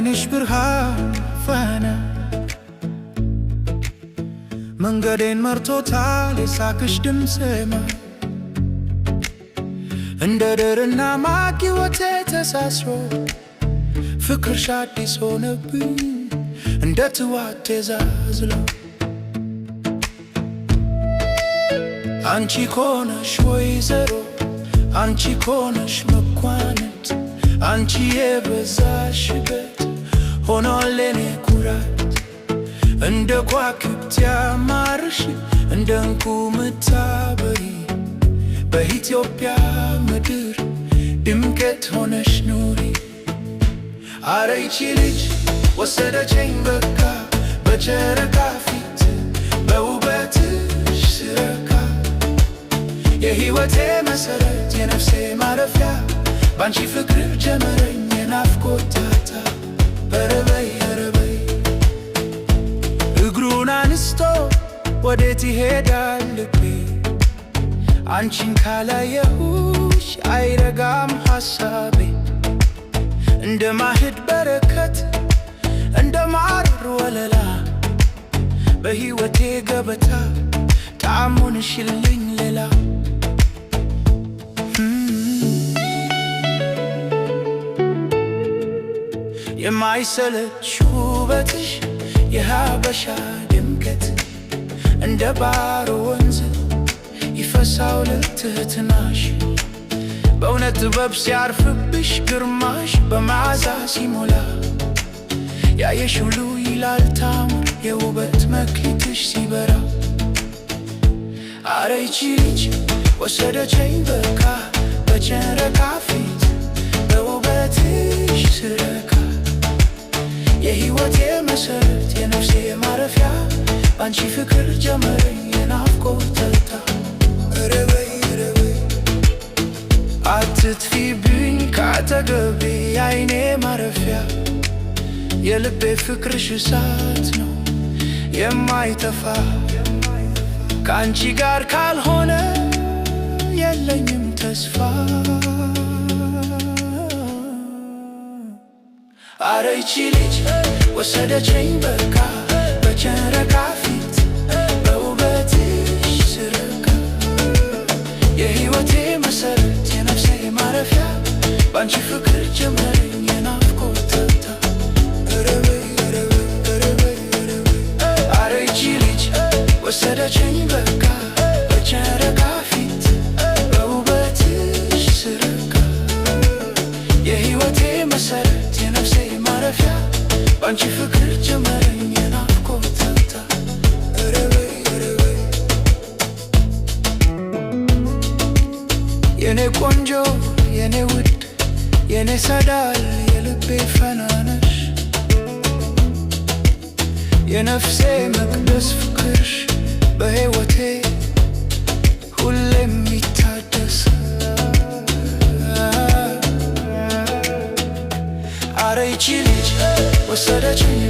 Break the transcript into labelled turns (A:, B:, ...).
A: የዓይንሽ ብርሃን ፋና መንገዴን መርቶታል የሳቅሽ ድምፅማ እንደ ድርና ማቅ ሕይወቴ ተሳስሮ ፍቅርሽ አዲስ ሆነብኝ እንደ ትዋት ተዛዝሎ አንቺ ኮነሽ ወይዘሮ አንቺ ኮነሽ መኳንንት አንቺ የበዛሽበት ሆኗል የኔ ኩራት እንደ ከዋክብት ያማርሽ እንደ ዕንቁ ምታበሪ በኢትዮጵያ ምድር ድምቀት ሆነሽ ኑሪ። አረ ይቺ ልጅ ወሰደችኝ በካ በጨረቃ ፊት በውበትሽ ስረካ የሕይወቴ መሠረት የነፍሴ ማረፊያ ባንቺ ፍቅር ጀመረኝ የናፍቆት ታታ ኧረ በይ ኧረ በይ እግሩን አንስቶ ወዴት ይሄዳል ልቤ አንቺን ካላየሁሽ አይረጋም ሐሳቤ እንደ ማህድ በረከት እንደ ማር ወለላ በሕይወቴ ገበታ ጣዕሙን ሽልኝ ሌላ የማይሰለች ውበትሽ የሀበሻ ድምቀት እንደ ባሮ ወንዝ ይፈሳው ለትህትናሽ በእውነት ጥበብ ሲያርፍብሽ ግርማሽ በመዓዛ ሲሞላ ያየሽ ሁሉ ይላል ታምር የውበት መክሊትሽ ሲበራ አረ ይቺ ልጅ ወሰደችኝ በካ በጨረቃ ፊት በውበትሽ ስረካ የሕይወቴ መሠረት የነፍሴ ማረፊያ ባንቺ ፍቅር ጀመረኝ የናፍቆት ተርታ ኧረ በይ ኧረ በይ አትጥፊብኝ ካጠገቤ የዓይኔ ማረፊያ የልቤ ፍቅርሽ እሳት ነው የማይጠፋ ከአንቺ ጋር ካልሆነ የለኝም ተስፋ አረ ይቺ ልጅ ወሰደችኝ በካ በጨረቃ ፊት በውበትሽ ስረካ የሕይወቴ መሠረት የነፍሴ ማረፊያ ባንቺ ፍቅር ጀመረኝ የናፍቆት ተርታ ኧረ በይ ኧረ በይ ኧረ በይ ኧረ በይ አረ ይቺ ልጅ ወሰደችኝ በካ በጨረቃ ፊት በውበትሽ ስረካ የሕይወቴ መሠረት የነፍሴ ማረፊያ ባንቺ ፍቅር ጀመረኝ የናፍቆት ተርታ ኧረ በይ ኧረ በይ የኔ ቆንጆ የኔ ውድ የኔ ሰዳል የልቤ ፈናነሽ የነፍሴ መቅደስ ፍቅርሽ በሕይወቴ ሁሌም የሚታደስ አረ ይቺ ልጅ ወሰደችኝ